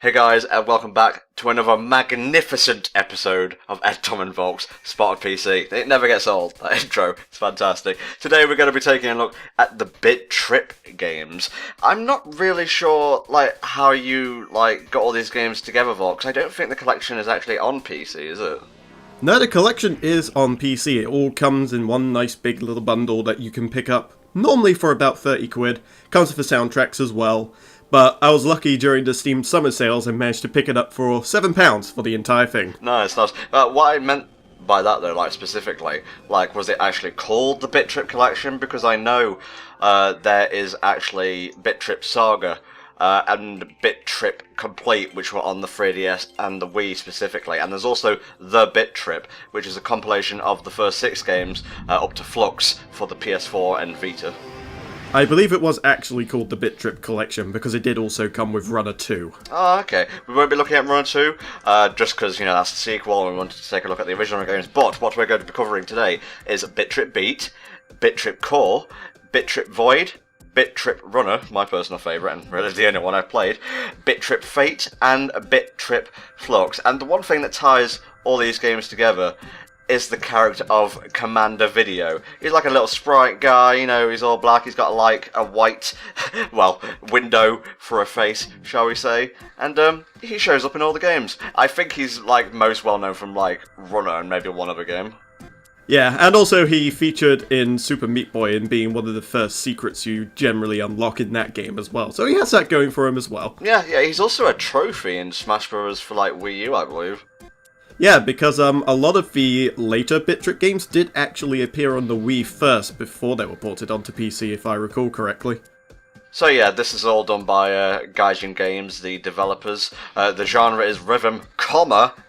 Hey guys, and welcome back to another magnificent episode of NTom and Volk's Spotted PC. It never gets old, that intro, it's fantastic. Today we're going to be taking a look at the Bit.Trip games. I'm not really sure, how you, got all these games together, Volk, 'cause I don't think the collection is actually on PC, is it? No, the collection is on PC. It all comes in one nice big little bundle that you can pick up, normally for about 30 quid. Comes with the soundtracks as well. But I was lucky during the Steam summer sales and managed to pick it up for £7 for the entire thing. Nice. What I meant by that though, specifically, was it actually called the Bit.Trip collection? Because I know there is actually Bit.Trip Saga and Bit.Trip Complete, which were on the 3DS and the Wii specifically, and there's also the Bit.Trip, which is a compilation of the first 6 games up to Flux for the PS4 and Vita. I believe it was actually called the Bit.Trip collection because it did also come with Runner 2. Oh, okay. We won't be looking at Runner 2, just because, that's the sequel and we wanted to take a look at the original games, but what we're going to be covering today is Bit.Trip Beat, Bit.Trip Core, Bit.Trip Void, Bit.Trip Runner, my personal favourite and really the only one I've played, Bit.Trip Fate, and Bit.Trip Flux. And the one thing that ties all these games together is the character of Commander Video. He's like a little sprite guy, he's all black, he's got a white, window for a face, shall we say, and he shows up in all the games. I think he's most well known from Runner and maybe one other game. Yeah, and also he featured in Super Meat Boy in being one of the first secrets you generally unlock in that game as well, so he has that going for him as well. Yeah, he's also a trophy in Smash Bros. For Wii U, I believe. Yeah, because a lot of the later Bit.Trip games did actually appear on the Wii first before they were ported onto PC, if I recall correctly. So yeah, this is all done by Gaijin Games, the developers. The genre is rhythm,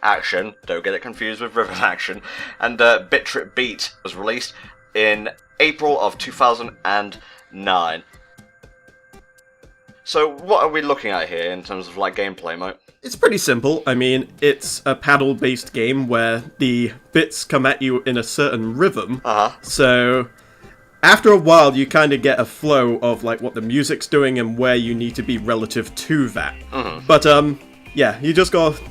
action, don't get it confused with rhythm action, and Bit.Trip Beat was released in April of 2009. So what are we looking at here in terms of gameplay, mate? It's pretty simple. I mean, it's a paddle-based game where the bits come at you in a certain rhythm. So after a while, you kind of get a flow of what the music's doing and where you need to be relative to that. But yeah, you just gotta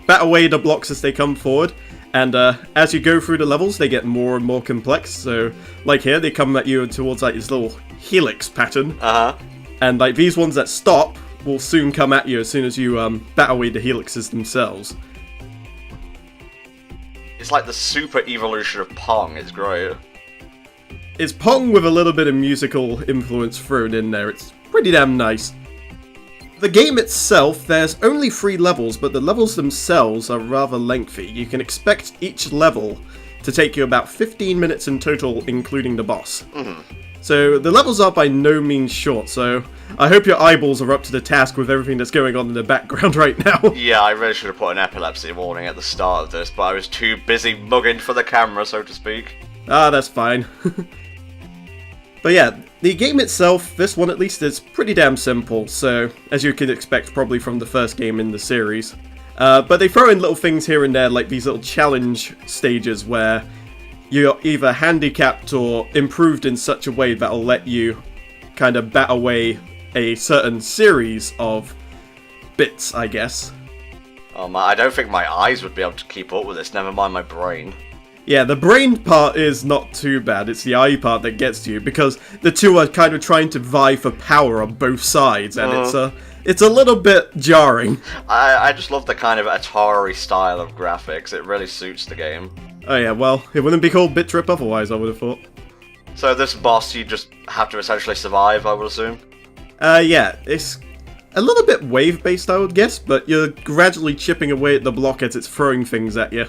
bat away the blocks as they come forward. And as you go through the levels, they get more and more complex. So here, they come at you towards this little helix pattern. And these ones that stop will soon come at you as soon as you bat away the helixes themselves. It's like the super evolution of Pong, it's great. It's Pong with a little bit of musical influence thrown in there, it's pretty damn nice. The game itself, there's only 3 levels, but the levels themselves are rather lengthy. You can expect each level to take you about 15 minutes in total, including the boss. So the levels are by no means short, so I hope your eyeballs are up to the task with everything that's going on in the background right now. Yeah, I really should have put an epilepsy warning at the start of this, but I was too busy mugging for the camera, so to speak. Ah, that's fine. But yeah, the game itself, this one at least, is pretty damn simple, so as you can expect probably from the first game in the series. But they throw in little things here and there, like these little challenge stages where you're either handicapped or improved in such a way that'll let you kind of bat away a certain series of bits, I guess. Oh man, I don't think my eyes would be able to keep up with this, never mind my brain. Yeah, the brain part is not too bad, it's the eye part that gets to you, because the two are kind of trying to vie for power on both sides, and it's a little bit jarring. I just love the kind of Atari style of graphics, it really suits the game. Oh yeah, well, it wouldn't be called Bit.Trip otherwise, I would have thought. So this boss, you just have to essentially survive, I would assume? Yeah, it's a little bit wave-based, I would guess, but you're gradually chipping away at the block as it's throwing things at you.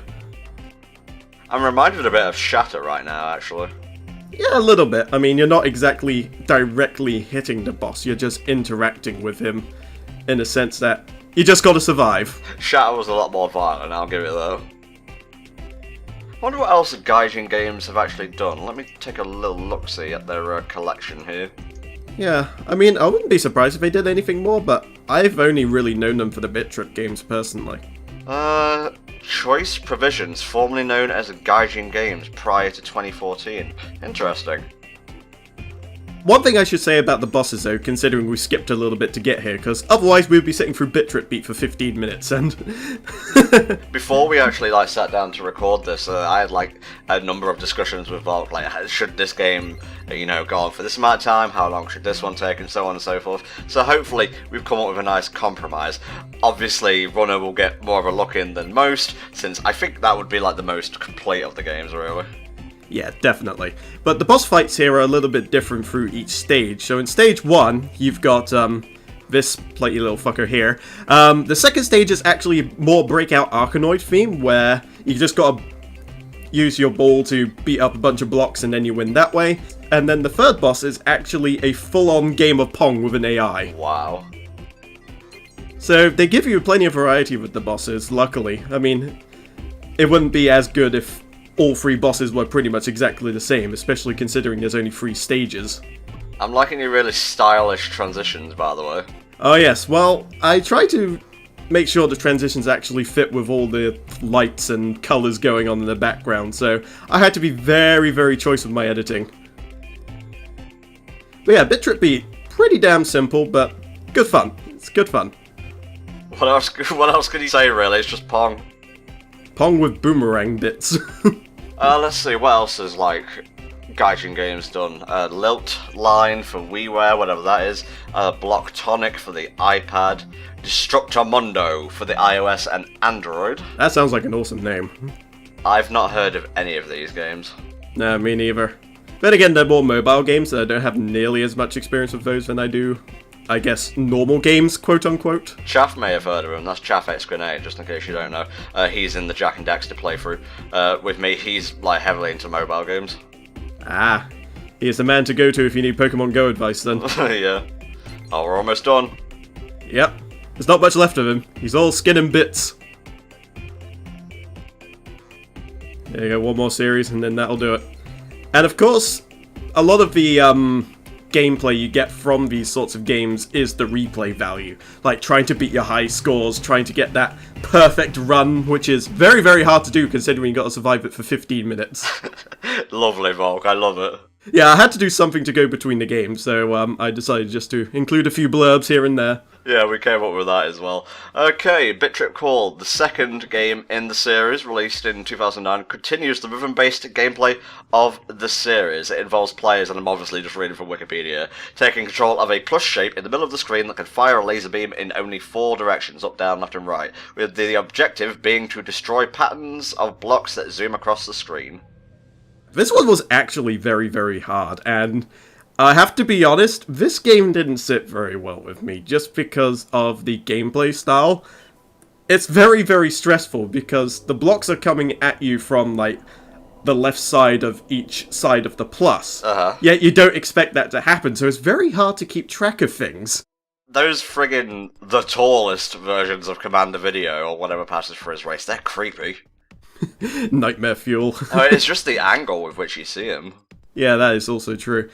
I'm reminded a bit of Shatter right now, actually. Yeah, a little bit. I mean, you're not exactly directly hitting the boss, you're just interacting with him, in a sense that you just gotta survive. Shatter was a lot more violent, I'll give it though. I wonder what else Gaijin Games have actually done. Let me take a little look-see at their collection here. Yeah, I mean, I wouldn't be surprised if they did anything more, but I've only really known them for the Bit.Trip games personally. Choice Provisions, formerly known as Gaijin Games prior to 2014. Interesting. One thing I should say about the bosses, though, considering we skipped a little bit to get here, because otherwise we'd be sitting through Bit.Trip Beat for 15 minutes, and... Before we actually, sat down to record this, I had, a number of discussions with Volk, should this game, go on for this amount of time, how long should this one take, and so on and so forth. So hopefully we've come up with a nice compromise. Obviously, Runner will get more of a look in than most, since I think that would be, the most complete of the games, really. Yeah, definitely. But the boss fights here are a little bit different through each stage. So in stage 1, you've got this platey little fucker here. The second stage is actually more Breakout Arkanoid theme, where you just gotta use your ball to beat up a bunch of blocks and then you win that way. And then the third boss is actually a full-on game of Pong with an AI. Wow. So they give you plenty of variety with the bosses, luckily. I mean, it wouldn't be as good if all 3 bosses were pretty much exactly the same, especially considering there's only 3 stages. I'm liking your really stylish transitions, by the way. Oh yes, well, I try to make sure the transitions actually fit with all the lights and colours going on in the background, so I had to be very, very choice with my editing. But yeah, Bit.Trip Beat, pretty damn simple, but good fun. It's good fun. What else can you say, really? It's just Pong. Pong with boomerang bits. Let's see, what else is, Gaijin games done? Lilt Line for WiiWare, whatever that is. Blocktonic for the iPad. Destructomundo for the iOS and Android. That sounds like an awesome name. I've not heard of any of these games. No, me neither. Then again, they're more mobile games, so I don't have nearly as much experience with those than I do, I guess, normal games, quote-unquote. Chaff may have heard of him. That's Chaff X Grenade, just in case you don't know. He's in the Jack and Daxter playthrough. With me, he's, heavily into mobile games. Ah, he's the man to go to if you need Pokemon Go advice, then. Yeah. Oh, we're almost done. Yep. There's not much left of him. He's all skin and bits. There you go, one more series, and then that'll do it. And of course, a lot of the, gameplay you get from these sorts of games is the replay value. Like trying to beat your high scores, trying to get that perfect run, which is very, very hard to do considering you got to survive it for 15 minutes. Lovely, Volk. I love it. Yeah, I had to do something to go between the games, so I decided just to include a few blurbs here and there. Yeah, we came up with that as well. Okay, Bit.Trip Core, the second game in the series, released in 2009, continues the rhythm-based gameplay of the series. It involves players, and I'm obviously just reading from Wikipedia, taking control of a plus shape in the middle of the screen that can fire a laser beam in only 4 directions, up, down, left and right, with the objective being to destroy patterns of blocks that zoom across the screen. This one was actually very, very hard, and I have to be honest, this game didn't sit very well with me, just because of the gameplay style. It's very, very stressful, because the blocks are coming at you from, the left side of each side of the plus. Yet you don't expect that to happen, so it's very hard to keep track of things. Those friggin' the tallest versions of Commander Video, or whatever passes for his race, they're creepy. Nightmare fuel. It's just the angle with which you see him. Yeah, that is also true.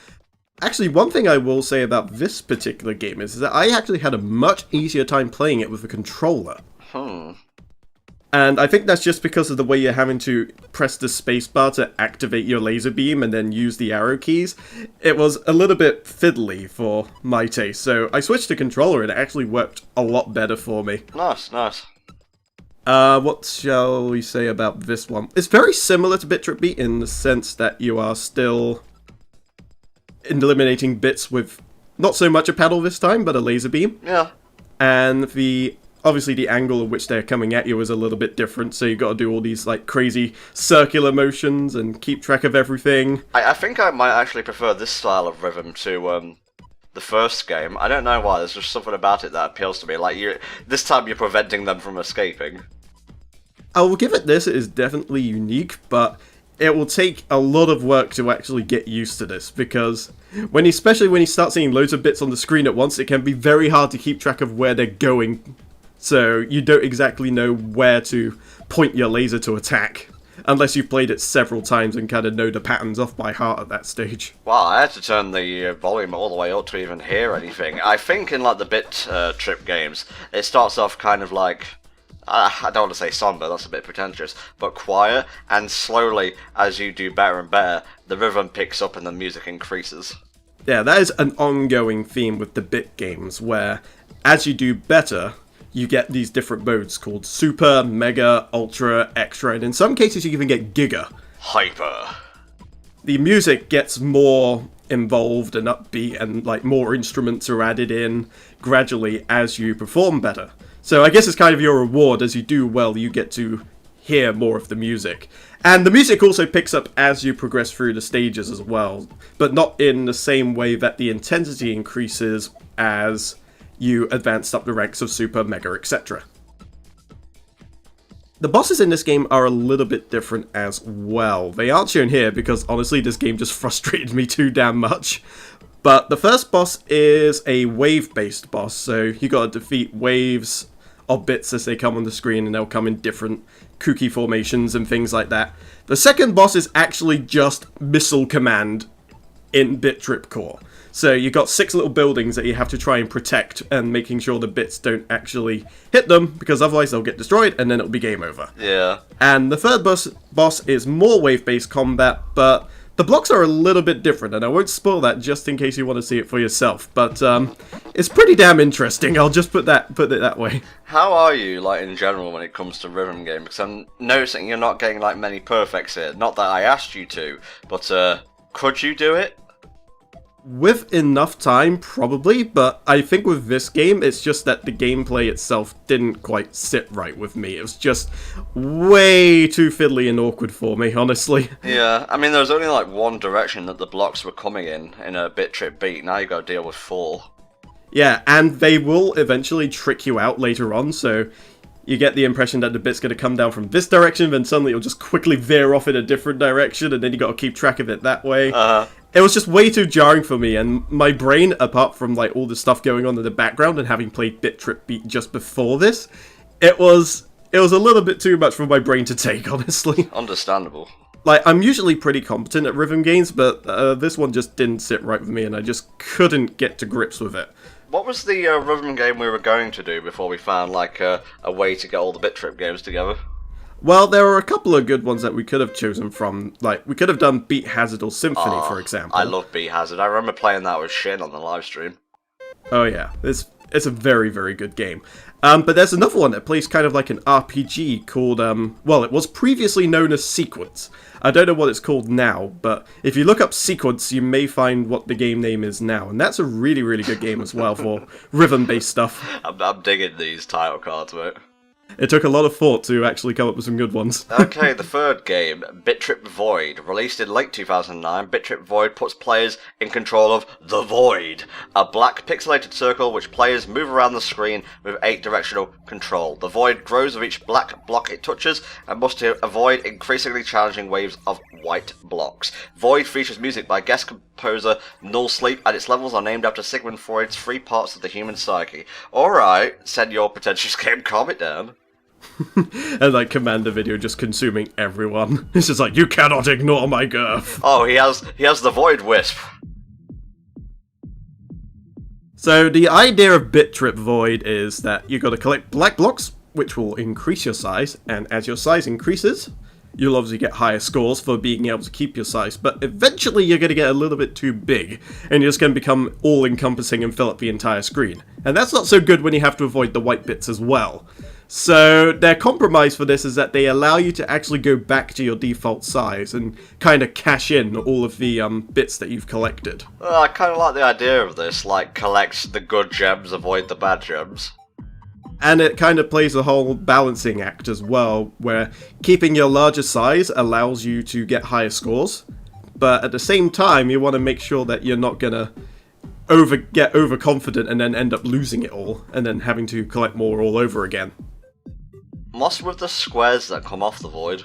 Actually, one thing I will say about this particular game is that I actually had a much easier time playing it with a controller. And I think that's just because of the way you're having to press the spacebar to activate your laser beam and then use the arrow keys. It was a little bit fiddly for my taste, so I switched to controller and it actually worked a lot better for me. Nice, nice. What shall we say about this one? It's very similar to Bit.Trip Beat in the sense that you are still eliminating bits with not so much a paddle this time, but a laser beam. Yeah. And obviously the angle at which they're coming at you is a little bit different, so you got to do all these crazy circular motions and keep track of everything. I think I might actually prefer this style of rhythm to the first game. I don't know why, there's just something about it that appeals to me. This time you're preventing them from escaping. I will give it this, it is definitely unique, but it will take a lot of work to actually get used to this, because especially when you start seeing loads of bits on the screen at once, it can be very hard to keep track of where they're going, so you don't exactly know where to point your laser to attack, unless you've played it several times and kind of know the patterns off by heart at that stage. Wow, I had to turn the volume all the way up to even hear anything. I think in the Bit.Trip games, it starts off kind of I don't want to say somber, that's a bit pretentious, but quiet, and slowly, as you do better and better, the rhythm picks up and the music increases. Yeah, that is an ongoing theme with the bit games, where as you do better, you get these different modes called Super, Mega, Ultra, Extra, and in some cases you even get Giga. Hyper. The music gets more involved and upbeat, and like more instruments are added in gradually as you perform better. So I guess it's kind of your reward. As you do well, you get to hear more of the music. And the music also picks up as you progress through the stages as well, but not in the same way that the intensity increases as you advance up the ranks of Super, Mega, etc. The bosses in this game are a little bit different as well. They aren't shown here because honestly this game just frustrated me too damn much. But the first boss is a wave-based boss, so you gotta defeat waves of bits as they come on the screen, and they'll come in different kooky formations and things like that. The second boss is actually just Missile Command in Bit.Trip Core. So you got 6 little buildings that you have to try and protect, and making sure the bits don't actually hit them, because otherwise they'll get destroyed and then it'll be game over. Yeah. And the third boss is more wave-based combat, but the blocks are a little bit different, and I won't spoil that just in case you want to see it for yourself. But it's pretty damn interesting. I'll just put it that way. How are you, like, in general when it comes to rhythm games? Because I'm noticing you're not getting, like, many perfects here. Not that I asked you to, but could you do it? With enough time, probably, but I think with this game, it's just that the gameplay itself didn't quite sit right with me. It was just way too fiddly and awkward for me, honestly. Yeah, I mean, there was only like one direction that the blocks were coming in a Bit.Trip Beat. Now you got to deal with 4. Yeah, and they will eventually trick you out later on, so you get the impression that the bit's going to come down from this direction, then suddenly it'll just quickly veer off in a different direction, and then you got to keep track of it that way. It was just way too jarring for me, and my brain, apart from like all the stuff going on in the background and having played Bit.Trip Beat just before this, it was a little bit too much for my brain to take, honestly. Understandable. Like, I'm usually pretty competent at rhythm games, but this one just didn't sit right with me, and I just couldn't get to grips with it. What was the rhythm game we were going to do before we found like a way to get all the Bit.Trip games together? Well, there were a couple of good ones that we could have chosen from. Like, we could have done Beat Hazard or Symphony, for example. I love Beat Hazard. I remember playing that with Shin on the live stream. Oh yeah, it's a very, very good game. But there's another one that plays kind of like an RPG called, well, it was previously known as Sequence. I don't know what it's called now, but if you look up Sequence, you may find what the game name is now. And that's a really, really good game as well for rhythm-based stuff. I'm digging these title cards, mate. It took a lot of thought to actually come up with some good ones. Okay, the third game, Bit.Trip Void. Released in late 2009, Bit.Trip Void puts players in control of the Void, a black pixelated circle which players move around the screen with 8-directional control. The Void grows with each black block it touches and must avoid increasingly challenging waves of white blocks. Void features music by guest composer Null Sleep, and its levels are named after Sigmund Freud's 3 parts of the human psyche. Alright, send your pretentious game, calm it down. And like Commander video just consuming everyone. It's just like, you cannot ignore my girth. Oh, he has the Void Wisp. So the idea of Bit.Trip Void is that you got to collect black blocks, which will increase your size, and as your size increases, you'll obviously get higher scores for being able to keep your size, but eventually you're going to get a little bit too big, and you're just going to become all-encompassing and fill up the entire screen. And that's not so good when you have to avoid the white bits as well. So their compromise for this is that they allow you to actually go back to your default size and kind of cash in all of the bits that you've collected. Well, I kind of like the idea of this, like collect the good gems, avoid the bad gems. And it kind of plays a whole balancing act as well, where keeping your larger size allows you to get higher scores, but at the same time you want to make sure that you're not going to get overconfident and then end up losing it all, and then having to collect more all over again. What's with the squares that come off the Void?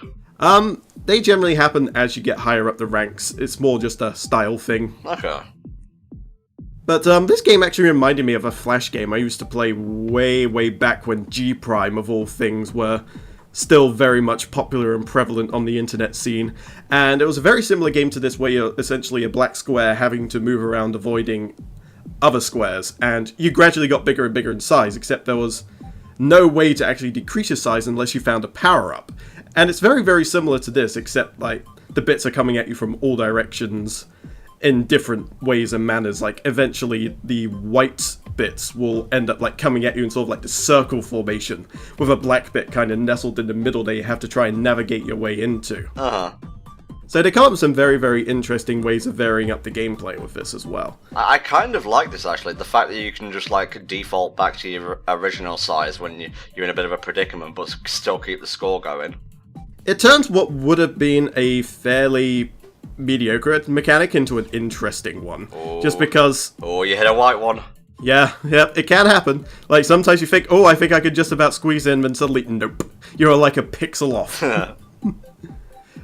They generally happen as you get higher up the ranks. It's more just a style thing. Okay. But this game actually reminded me of a Flash game I used to play way, way back when G-Prime, of all things, were still very much popular and prevalent on the internet scene. And it was a very similar game to this, where you're essentially a black square having to move around avoiding other squares. And you gradually got bigger and bigger in size, except there was no way to actually decrease your size unless you found a power-up. And it's very, very similar to this, except like the bits are coming at you from all directions. in different ways and manners. Like, eventually the white bits will end up like coming at you in sort of like the circle formation, with a black bit kind of nestled in the middle that you have to try and navigate your way into. So they come up with some very, very interesting ways of varying up the gameplay with this as well. I kind of like this, actually. The fact that you can just, like, default back to your original size when you're in a bit of a predicament, but still keep the score going. It turns what would have been a fairly mediocre mechanic into an interesting one. Ooh. Just because... Oh, you hit a white one. Yeah, it can happen. Like, sometimes you think, oh, I think I could just about squeeze in, and suddenly, nope. You're like a pixel off.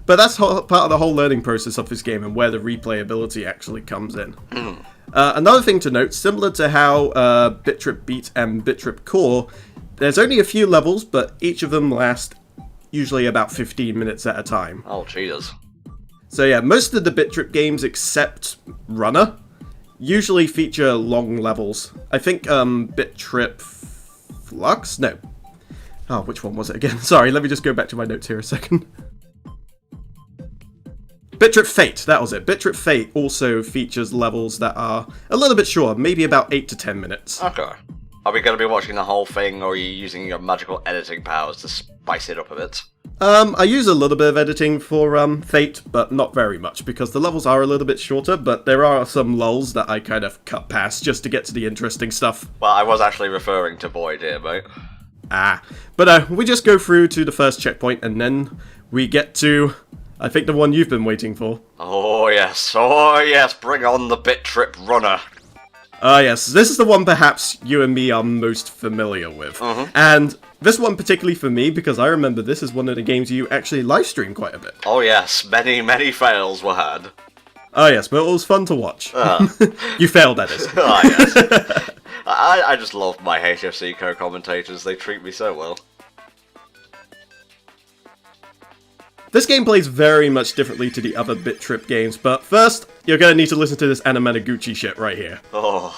But that's part of the whole learning process of this game and where the replayability actually comes in. Another thing to note, similar to how Bit.Trip Beat and Bit.Trip Core, there's only a few levels, but each of them last usually about 15 minutes at a time. Oh, Jesus. So yeah, most of the Bit.Trip games except Runner usually feature long levels. I think Bit.Trip Flux? No. Oh, which one was it again? Sorry, let me just go back to my notes here a second. Bit.Trip Fate, that was it. Bit.Trip Fate also features levels that are a little bit short, maybe about 8 to 10 minutes. Okay. Are we going to be watching the whole thing, or are you using your magical editing powers to spice it up a bit? I use a little bit of editing for Fate, but not very much, because the levels are a little bit shorter, but there are some lulls that I kind of cut past just to get to the interesting stuff. Well, I was actually referring to Void here, mate. But we just go through to the first checkpoint, and then we get to... I think the one you've been waiting for. Oh yes, bring on the Bit.Trip Runner. Yes, this is the one perhaps you and me are most familiar with. And this one particularly for me, because I remember this is one of the games you actually livestream quite a bit. Oh yes, many fails were had. Oh yes, but it was fun to watch. You failed, that is. Oh yes. I just love my HFC co-commentators, they treat me so well. This game plays very much differently to the other Bit.Trip games, but first, you're gonna need to listen to this Anamanaguchi shit right here. Oh.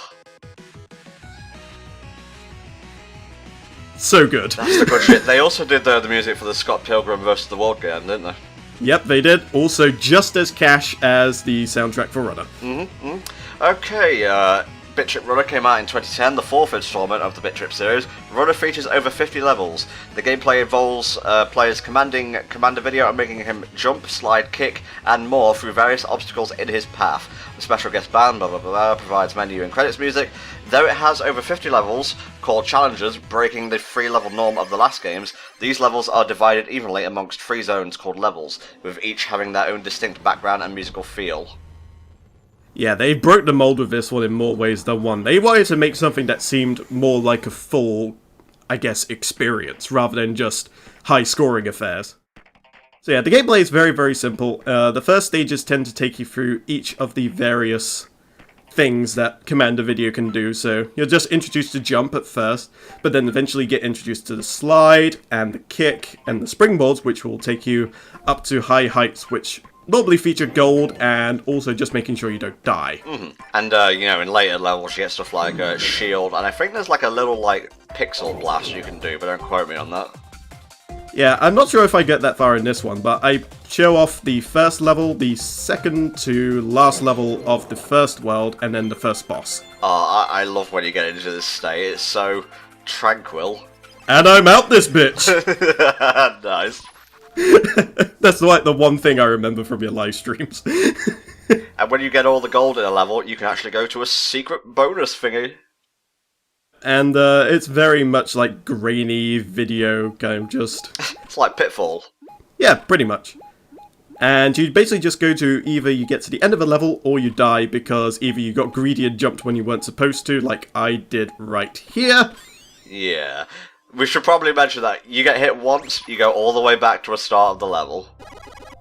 So good. That's the good shit. They also did the music for the Scott Pilgrim vs. the World game, didn't they? Yep, they did. Also just as cash as the soundtrack for Runner. Okay, Bit.Trip Runner came out in 2010, the fourth installment of the Bit.Trip series. Runner features over 50 levels. The gameplay involves players commanding Commander Video and making him jump, slide, kick, and more through various obstacles in his path. The special guest band, blah blah blah, provides menu and credits music. Though it has over 50 levels, called challenges, breaking the 3-level norm of the last games, these levels are divided evenly amongst 3 zones called levels, with each having their own distinct background and musical feel. Yeah, they broke the mold with this one in more ways than one. They wanted to make something that seemed more like a full, I guess, experience, rather than just high-scoring affairs. So yeah, the gameplay is very, very simple. The first stages tend to take you through each of the various things that Commander Video can do. So you're just introduced to jump at first, but then eventually get introduced to the slide, and the kick, and the springboards, which will take you up to high heights, which normally feature gold, and also just making sure you don't die. And, you know, in later levels you get stuff like shield, and I think there's like a little, like, pixel blast you can do, but don't quote me on that. Yeah, I'm not sure if I get that far in this one, but I show off the first level, the second to last level of the first world, and then the first boss. Oh, I love when you get into this state, it's so tranquil. And I'm out this bitch! Nice. That's like the one thing I remember from your live streams. And when you get all the gold in a level, you can actually go to a secret bonus thingy. And it's very much like grainy video, kind of just... It's like Pitfall. Yeah, pretty much. And you basically just go to either you get to the end of a level or you die because either you got greedy and jumped when you weren't supposed to, like I did right here. Yeah. We should probably mention that you get hit once, you go all the way back to the start of the level.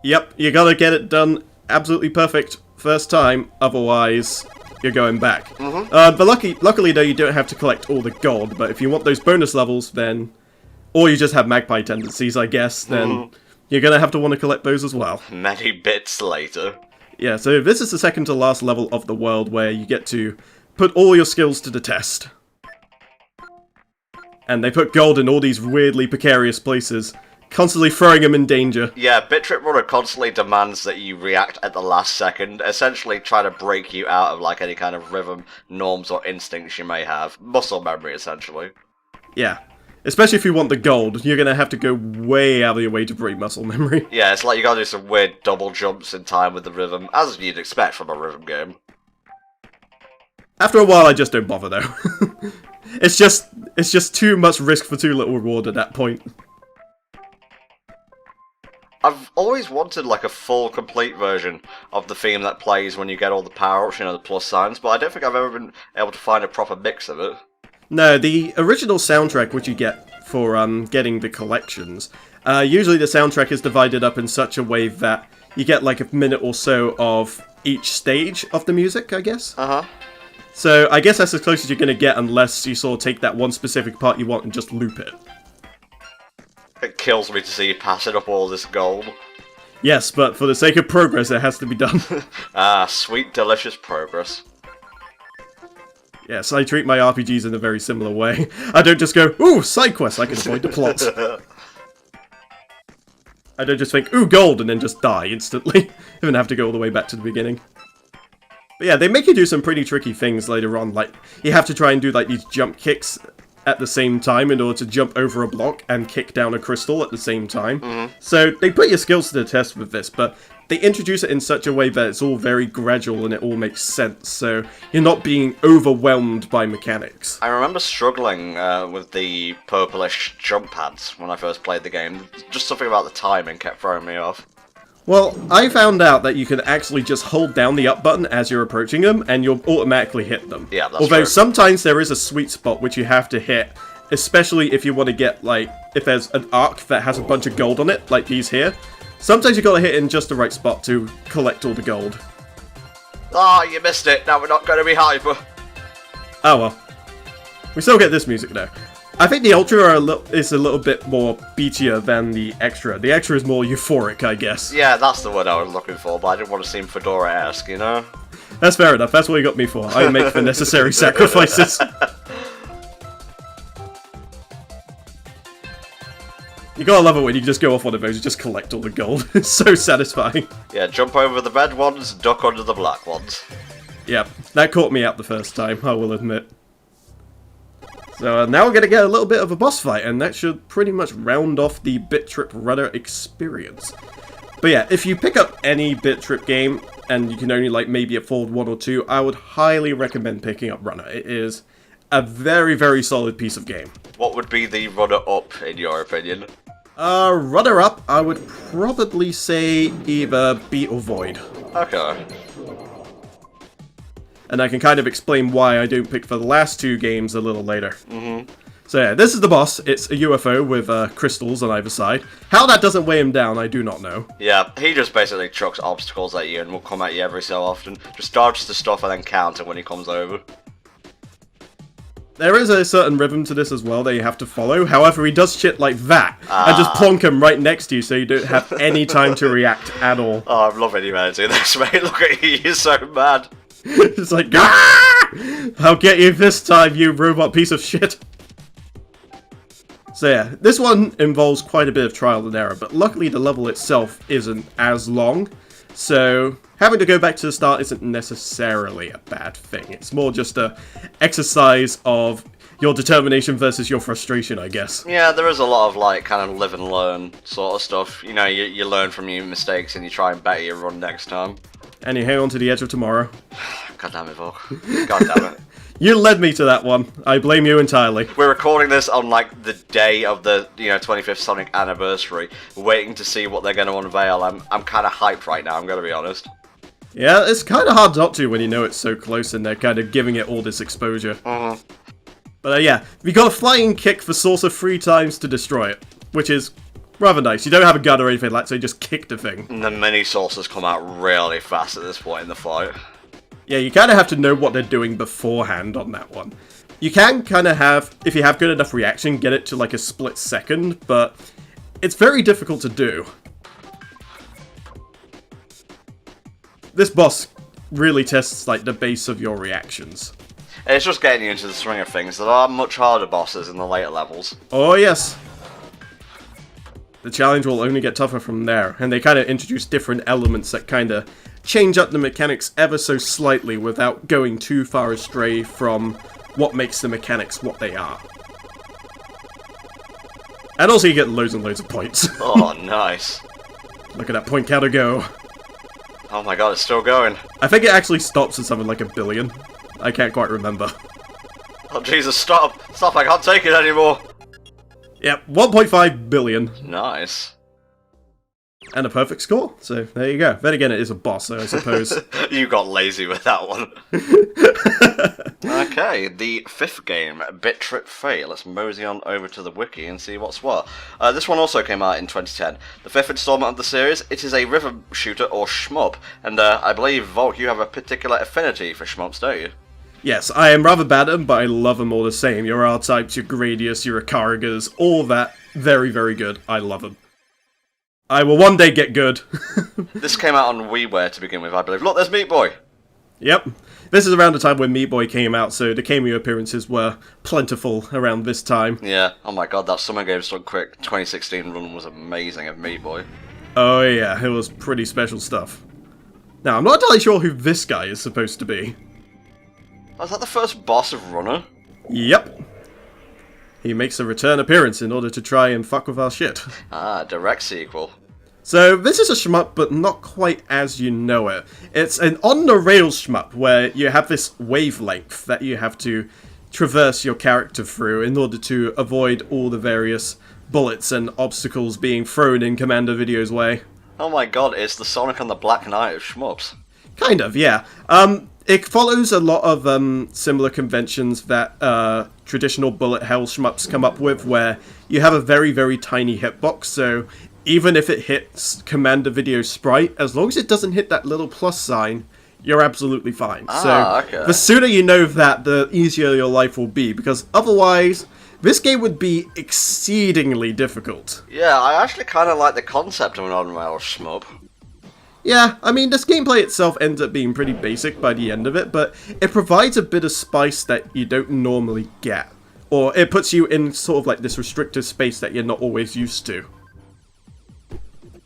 Yep, you gotta get it done absolutely perfect first time, otherwise you're going back. But luckily though, you don't have to collect all the gold, but if you want those bonus levels, then... Or you just have magpie tendencies, I guess, then you're gonna have to want to collect those as well. Many bits later. Yeah, so this is the second to last level of the world where you get to put all your skills to the test. And they put gold in all these weirdly precarious places constantly throwing him in danger. Yeah, Bit.Trip Runner constantly demands that you react at the last second, essentially trying to break you out of like any kind of rhythm, norms, or instincts you may have. Muscle memory, essentially. Yeah. Especially if you want the gold, you're gonna have to go way out of your way to break muscle memory. Yeah, it's like you gotta do some weird double jumps in time with the rhythm, as you'd expect from a rhythm game. After a while, I just don't bother though. It's just too much risk for too little reward at that point. I've always wanted like a full, complete version of the theme that plays when you get all the power-ups, you know, the plus signs, but I don't think I've ever been able to find a proper mix of it. No, the original soundtrack which you get for getting the collections, usually the soundtrack is divided up in such a way that you get like a minute or so of each stage of the music, I guess. Uh-huh. So I guess that's as close as you're going to get unless you sort of take that one specific part you want and just loop it. It kills me to see you passing up all this gold. Yes, but for the sake of progress, it has to be done. Ah, sweet, delicious progress. Yes, I treat my RPGs in a very similar way. I don't just go, ooh, side quest, I can avoid the plot. I don't just think, ooh, gold, and then just die instantly. Even have to go all the way back to the beginning. But yeah, they make you do some pretty tricky things later on, like, you have to try and do, like, these jump kicks at the same time in order to jump over a block and kick down a crystal at the same time. So they put your skills to the test with this, but they introduce it in such a way that it's all very gradual and it all makes sense, so you're not being overwhelmed by mechanics. I remember struggling with the purplish jump pads when I first played the game. Just something about the timing kept throwing me off. Well, I found out that you can actually just hold down the up button as you're approaching them, and you'll automatically hit them. Yeah, that's Although true. sometimes there is a sweet spot which you have to hit, especially if you want to get, like, if there's an arc that has a bunch of gold on it, like these here. Sometimes you gotta hit in just the right spot to collect all the gold. Ah, you missed it. Now we're not going to be hyper. Oh well. We still get this music though. I think the Ultra is a little bit more beatier than the Extra. The Extra is more euphoric, I guess. Yeah, that's the word I was looking for, but I didn't want to seem Fedora-esque, you know? That's fair enough. That's what you got me for. I make the necessary sacrifices. You gotta love it when you just go off one of those and just collect all the gold. It's so satisfying. Yeah, jump over the red ones, duck under the black ones. Yeah, that caught me out the first time, I will admit. So now we're gonna get a little bit of a boss fight, and that should pretty much round off the Bit.Trip Runner experience. But yeah, if you pick up any Bit.Trip game, and you can only like maybe afford one or two, I would highly recommend picking up Runner. It is a very, very solid piece of game. What would be the runner-up, in your opinion? Runner-up, I would probably say either Beat or Void. Okay. And I can kind of explain why I don't pick for the last two games a little later. So yeah, this is the boss. It's a UFO with crystals on either side. How that doesn't weigh him down, I do not know. Yeah, he just basically chucks obstacles at you and will come at you every so often. Just dodge the stuff and then counter when he comes over. There is a certain rhythm to this as well that you have to follow. However, he does shit like that and just plonk him right next to you so you don't have any time to react at all. Oh, I'm loving you, man, do this, mate. Look at you, you're so mad. It's like, ah! I'll get you this time, you robot piece of shit. So yeah, this one involves quite a bit of trial and error, but luckily the level itself isn't as long, so having to go back to the start isn't necessarily a bad thing. It's more just a exercise of your determination versus your frustration, I guess. Yeah, there is a lot of, like, kind of live and learn sort of stuff. You know, you learn from your mistakes and you try and better your run next time. And you hang on to the edge of tomorrow. God damn it, Volk. God damn it. You led me to that one. I blame you entirely. We're recording this on, like, the day of the, 25th Sonic anniversary, waiting to see what they're going to unveil. I'm kind of hyped right now, I'm going to be honest. Yeah, it's kind of hard not to when you know it's so close and they're kind of giving it all this exposure. But yeah, we got a flying kick for Saucer 3 times to destroy it, which is rather nice. You don't have a gun or anything like that, so you just kick the thing. And the mini saucers come out really fast at this point in the fight. Yeah, you kind of have to know what they're doing beforehand on that one. You can kind of have, if you have good enough reaction, get it to like a split second, but it's very difficult to do. This boss really tests like the base of your reactions. It's just getting you into the swing of things. There are much harder bosses in the later levels. Oh yes. the challenge will only get tougher from there, and they kind of introduce different elements that kind of change up the mechanics ever so slightly without going too far astray from what makes the mechanics what they are. And also you get loads and loads of points. Oh, nice. Look at that point counter go. Oh my god, it's still going. I think it actually stops at something like 1 billion. I can't quite remember. Oh Jesus, stop! Stop, I can't take it anymore! Yep, 1.5 billion. Nice. And a perfect score, so there you go. Then again, it is a boss, so I suppose. You got lazy with that one. Okay, the 5th game, Bit.Trip Fate. Let's mosey on over to the wiki and see what's what. This one also came out in 2010. The 5th installment of the series. It is a rhythm shooter or shmup, and I believe, Volk, you have a particular affinity for shmups, don't you? Yes, I am rather bad at them, but I love them all the same. Your R-types, your Gradius, your Icarigas, all that. Very, very good. I love them. I will one day get good. This came out on WiiWare to begin with, I believe. Look, there's Meat Boy! Yep. This is around the time when Meat Boy came out, so the cameo appearances were plentiful around this time. Yeah. Oh my god, that Summer Games Done Quick 2016 run was amazing of Meat Boy. Oh yeah, it was pretty special stuff. Now, I'm not entirely sure who this guy is supposed to be. Was that the first boss of Runner? Yep. He makes a return appearance in order to try and fuck with our shit. Ah, direct sequel. So, this is a shmup, but not quite as you know it. It's an on-the-rails shmup, where you have this wavelength that you have to traverse your character through in order to avoid all the various bullets and obstacles being thrown in Commander Video's way. Oh my god, it's the Sonic and the Black Knight of shmups. Kind of, yeah. It follows a lot of similar conventions that traditional bullet hell shmups come up with, where you have a very, very tiny hitbox, so even if it hits Commander Video sprite, as long as it doesn't hit that little plus sign, you're absolutely fine. Okay. The sooner you know that, the easier your life will be, because otherwise, this game would be exceedingly difficult. Yeah, I actually kind of like the concept of an on-rail shmup. Yeah, I mean, this gameplay itself ends up being pretty basic by the end of it, but it provides a bit of spice that you don't normally get. Or it puts you in sort of like this restrictive space that you're not always used to.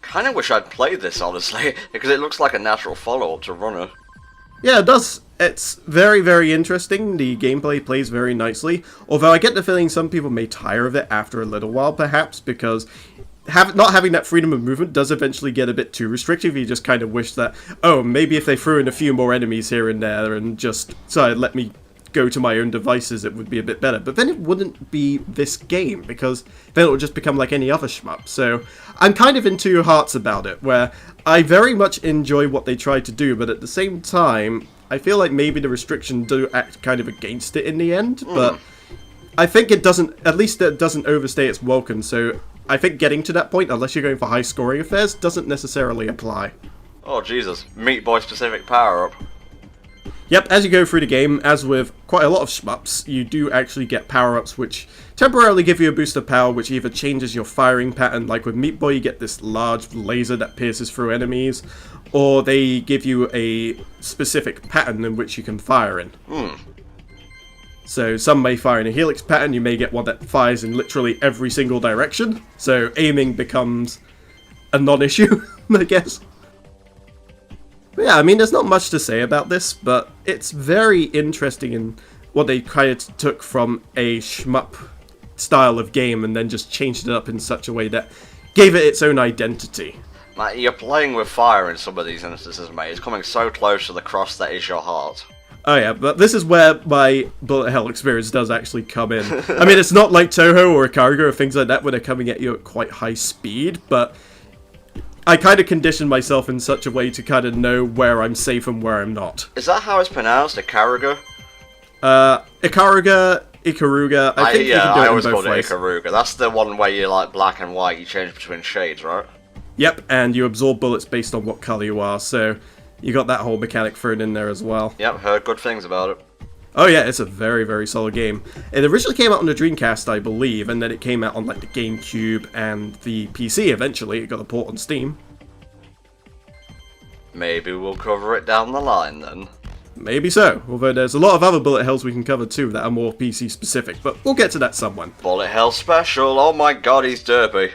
Kind of wish I'd played this, honestly, because it looks like a natural follow-up to Runner. Yeah, it does. It's very, very interesting. The gameplay plays very nicely, although I get the feeling some people may tire of it after a little while, perhaps, because not having that freedom of movement does eventually get a bit too restrictive. You just kind of wish that, oh, maybe if they threw in a few more enemies here and there and just let me go to my own devices, it would be a bit better. But then it wouldn't be this game, because then it would just become like any other shmup. So I'm kind of in two hearts about it, where I very much enjoy what they tried to do, but at the same time, I feel like maybe the restrictions do act kind of against it in the end, but I think it doesn't overstay its welcome, so I think getting to that point, unless you're going for high scoring affairs, doesn't necessarily apply. Oh Jesus, Meat Boy specific power-up. Yep, as you go through the game, as with quite a lot of shmups, you do actually get power-ups which temporarily give you a boost of power, which either changes your firing pattern, like with Meat Boy you get this large laser that pierces through enemies, or they give you a specific pattern in which you can fire in. So some may fire in a helix pattern, you may get one that fires in literally every single direction, so aiming becomes a non-issue, I guess. But yeah, I mean, there's not much to say about this, but it's very interesting in what they kind of took from a shmup style of game and then just changed it up in such a way that gave it its own identity. Like, you're playing with fire in some of these instances, mate. It's coming so close to the cross that is your heart. Oh yeah, but this is where my bullet hell experience does actually come in. I mean, it's not like Toho or Icariga or things like that where they're coming at you at quite high speed, but I kind of condition myself in such a way to kind of know where I'm safe and where I'm not. Is that how it's pronounced? Icariga? Ikaruga. I think you can do I it always in both called it ways. Ikaruga. That's the one where you like black and white, you change between shades, right? Yep, and you absorb bullets based on what color you are, so you got that whole mechanic thrown in there as well. Yep, heard good things about it. Oh yeah, it's a very, very solid game. It originally came out on the Dreamcast, I believe, and then it came out on like the GameCube and the PC eventually. It got a port on Steam. Maybe we'll cover it down the line then. Maybe so, although there's a lot of other bullet hells we can cover too that are more PC specific, but we'll get to that someone. Bullet Hell Special, oh my god, he's derpy.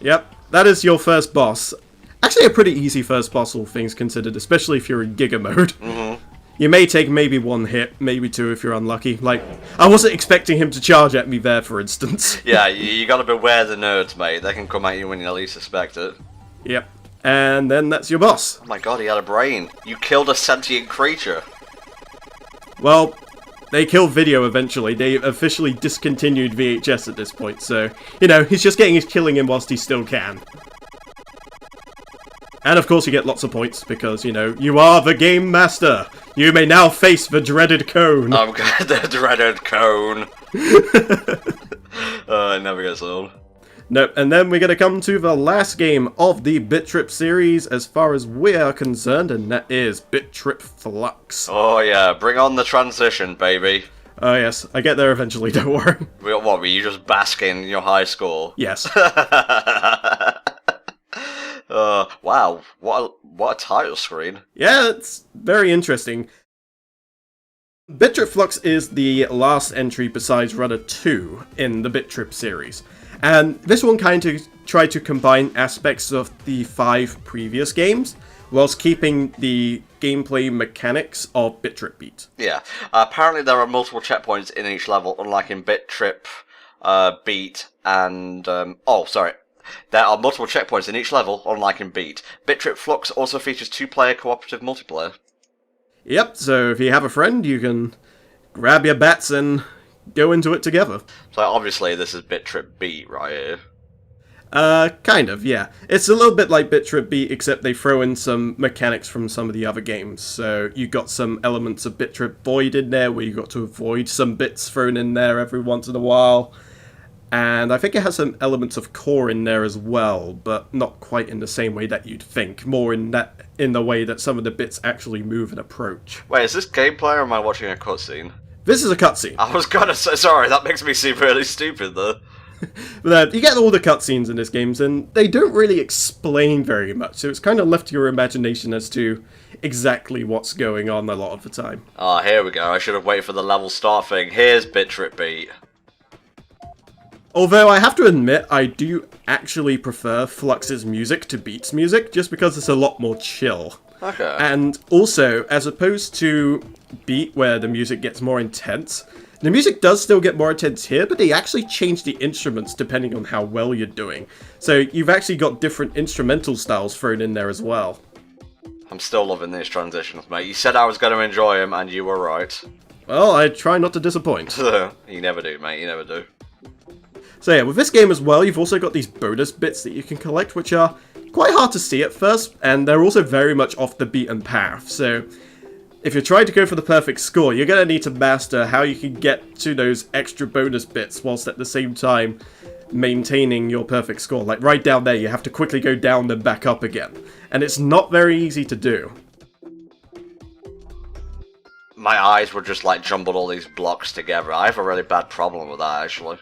Yep. that is your first boss. Actually, a pretty easy first boss, all things considered, especially if you're in Giga mode. Mm-hmm. You may take maybe one hit, maybe two if you're unlucky. Like, I wasn't expecting him to charge at me there, for instance. Yeah, you gotta beware the nerds, mate. They can come at you when you least suspect it. Yep. And then that's your boss. Oh my god, he had a brain. You killed a sentient creature. Well, they killed video eventually. They officially discontinued VHS at this point, so, you know, he's just getting his killing in whilst he still can. And of course you get lots of points, because, you know, you are the game master! You may now face the dreaded cone! Oh god, the dreaded cone! It never gets old. Nope, and then we're gonna come to the last game of the Bit.Trip series as far as we are concerned, and that is Bit.Trip Flux. Oh yeah, bring on the transition, baby. Oh yes, I get there eventually, don't worry. What, were you just basking in your high score? Yes. Wow, what a title screen. Yeah, it's very interesting. Bit.Trip Flux is the last entry besides Runner 2 in the Bit.Trip series. And this one kind of tried to combine aspects of the 5 previous games, whilst keeping the gameplay mechanics of Bit.Trip Beat. Yeah, apparently there are multiple checkpoints in each level, unlike in Bit.Trip Beat and... There are multiple checkpoints in each level, unlike in Beat. Bit.Trip Flux also features 2-player cooperative multiplayer. Yep, so if you have a friend, you can grab your bats and go into it together. So obviously this is Bit.Trip Beat right here. Kind of, yeah. It's a little bit like Bit.Trip Beat, except they throw in some mechanics from some of the other games. So you got some elements of Bit.Trip Void in there, where you got to avoid some bits thrown in there every once in a while. And I think it has some elements of Core in there as well, but not quite in the same way that you'd think. More in the way that some of the bits actually move and approach. Wait, is this gameplay or am I watching a cutscene? This is a cutscene. I was gonna say, sorry, that makes me seem really stupid though. But you get all the cutscenes in this game, and they don't really explain very much, so it's kind of left to your imagination as to exactly what's going on a lot of the time. Ah, here we go. I should have waited for the level start thing. Here's Bit.Trip Beat. Although I have to admit, I do actually prefer Flux's music to Beat's music, just because it's a lot more chill. Okay. And also, as opposed to Beat, where the music gets more intense, the music does still get more intense here, but they actually change the instruments depending on how well you're doing. So you've actually got different instrumental styles thrown in there as well. I'm still loving these transitions, mate. You said I was going to enjoy them, and you were right. Well, I try not to disappoint. You never do, mate. You never do. So yeah, with this game as well, you've also got these bonus bits that you can collect, which are quite hard to see at first, and they're also very much off the beaten path. So if you're trying to go for the perfect score, you're going to need to master how you can get to those extra bonus bits, whilst at the same time maintaining your perfect score. Like right down there, you have to quickly go down then back up again. And it's not very easy to do. My eyes were just like jumbled all these blocks together. I have a really bad problem with that, actually.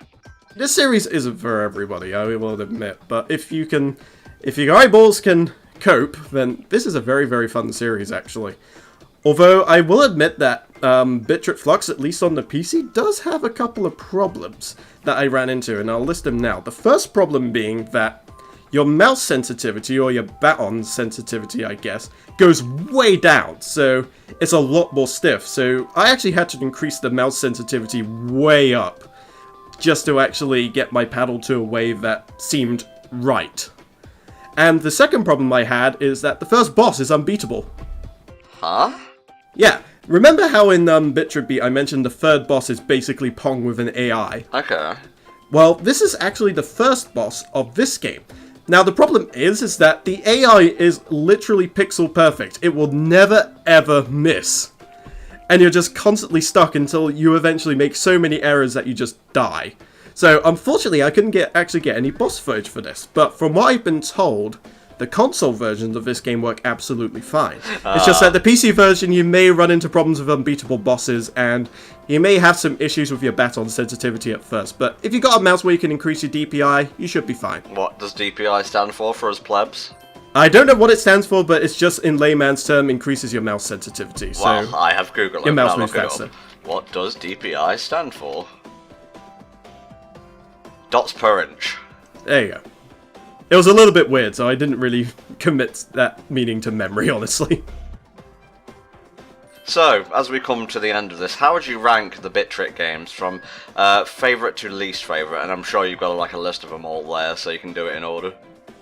This series isn't for everybody, I will admit, but if your eyeballs can cope, then this is a very, very fun series, actually. Although, I will admit that Bit.Trip Flux, at least on the PC, does have a couple of problems that I ran into, and I'll list them now. The first problem being that your mouse sensitivity, or your baton sensitivity, I guess, goes way down, so it's a lot more stiff. So I actually had to increase the mouse sensitivity way up, just to actually get my paddle to a way that seemed right. And the second problem I had is that the first boss is unbeatable. Huh? Yeah, remember how in Bit.Trip Beat I mentioned the third boss is basically Pong with an AI? Okay. Well, this is actually the first boss of this game. Now the problem is that the AI is literally pixel perfect. It will never ever miss. And you're just constantly stuck until you eventually make so many errors that you just die. So unfortunately I couldn't actually get any boss footage for this, but from what I've been told, the console versions of this game work absolutely fine. It's just that the PC version you may run into problems with unbeatable bosses, and you may have some issues with your baton sensitivity at first, but if you've got a mouse where you can increase your DPI, you should be fine. What does DPI stand for us plebs? I don't know what it stands for, but it's just, in layman's term, increases your mouse sensitivity. So well, I have Googled it. your mouse moves faster. What does DPI stand for? Dots per inch. There you go. It was a little bit weird, so I didn't really commit that meaning to memory, honestly. So, as we come to the end of this, how would you rank the Bit.Trip games from favourite to least favourite? And I'm sure you've got like a list of them all there, so you can do it in order.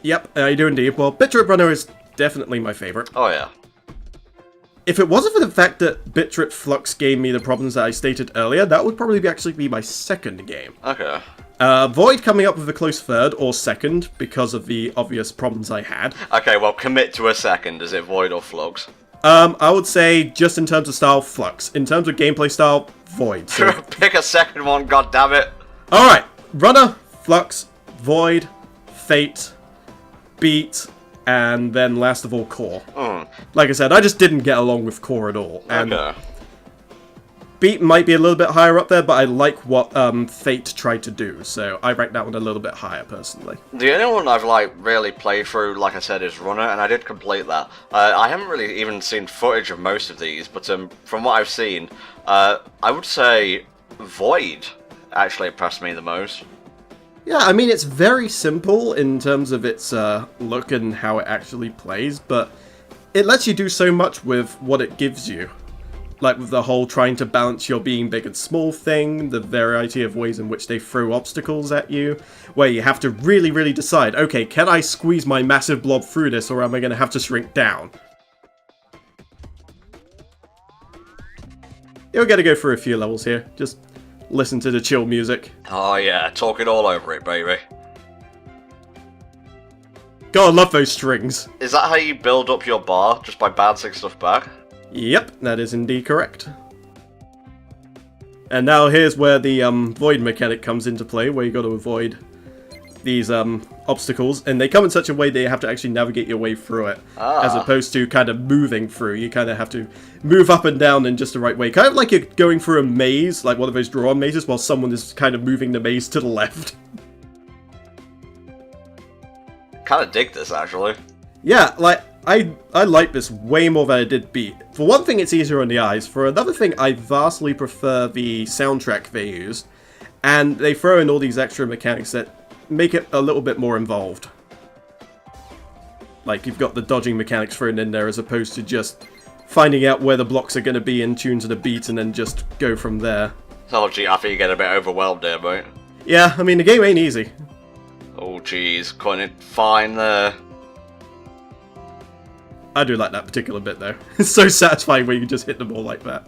Yep, I do indeed. Well, Bit.Trip Runner is definitely my favourite. Oh yeah. If it wasn't for the fact that Bit.Trip Flux gave me the problems that I stated earlier, that would probably actually be my second game. Okay. Void coming up with a close third, or second, because of the obvious problems I had. Okay, well, commit to a second. Is it Void or Flux? I would say, just in terms of style, Flux. In terms of gameplay style, Void. So... Pick a second one, goddammit. Alright, Runner, Flux, Void, Fate, Beat, and then last of all, Core. Like I said, I just didn't get along with Core at all. And okay. Beat might be a little bit higher up there, but I like what Fate tried to do, so I rank that one a little bit higher, personally. The only one I've, like, really played through, like I said, is Runner, and I did complete that. I haven't really even seen footage of most of these, but from what I've seen, I would say Void actually impressed me the most. Yeah, I mean, it's very simple in terms of its look and how it actually plays, but it lets you do so much with what it gives you. Like with the whole trying to balance your being big and small thing, the variety of ways in which they throw obstacles at you, where you have to really, really decide, okay, can I squeeze my massive blob through this, or am I going to have to shrink down? You're going to go through a few levels here. Just listen to the chill music. Oh yeah, talking all over it, baby. God, I love those strings. Is that how you build up your bar, just by bouncing stuff back? Yep, that is indeed correct. And now here's where the void mechanic comes into play, where you got to avoid these obstacles, and they come in such a way that you have to actually navigate your way through it, as opposed to kind of moving through. You kind of have to move up and down in just the right way, kind of like you're going through a maze, like one of those draw-on mazes, while someone is kind of moving the maze to the left. Kind of dig this, actually. Yeah, like, I like this way more than I did Beat. For one thing, it's easier on the eyes. For another thing, I vastly prefer the soundtrack they use. And they throw in all these extra mechanics that make it a little bit more involved. Like, you've got the dodging mechanics thrown in there as opposed to just finding out where the blocks are going to be in tune to the beat and then just go from there. Oh gee, I think you get a bit overwhelmed there, mate. Yeah, I mean, the game ain't easy. Oh jeez, cutting it fine there. I do like that particular bit, though. It's so satisfying when you just hit them all like that.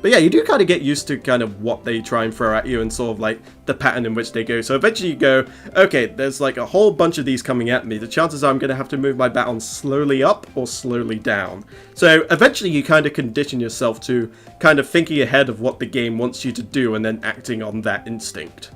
But yeah, you do kind of get used to kind of what they try and throw at you and sort of like the pattern in which they go. So eventually you go, okay, there's like a whole bunch of these coming at me. The chances are I'm going to have to move my baton slowly up or slowly down. So eventually you kind of condition yourself to kind of thinking ahead of what the game wants you to do and then acting on that instinct.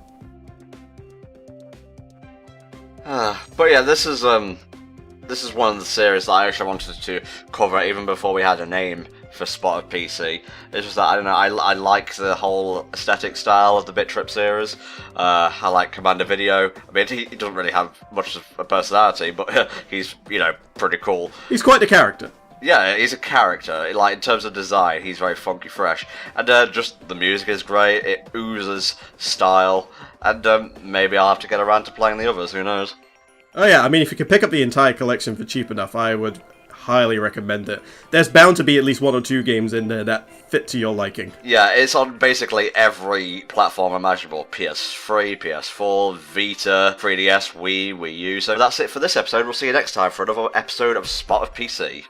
But yeah, this is one of the series that I actually wanted to cover even before we had a name for Spot of PC. It's just that, I don't know, I like the whole aesthetic style of the Bit.Trip series. I like Commander Video. I mean, he doesn't really have much of a personality, but he's, you know, pretty cool. He's quite the character. Yeah, he's a character. Like, in terms of design, he's very funky fresh. And just the music is great, it oozes style, and maybe I'll have to get around to playing the others, who knows. Oh yeah, I mean, if you could pick up the entire collection for cheap enough, I would highly recommend it. There's bound to be at least one or two games in there that fit to your liking. Yeah, it's on basically every platform imaginable. PS3, PS4, Vita, 3DS, Wii U. So that's it for this episode. We'll see you next time for another episode of Spot of PC.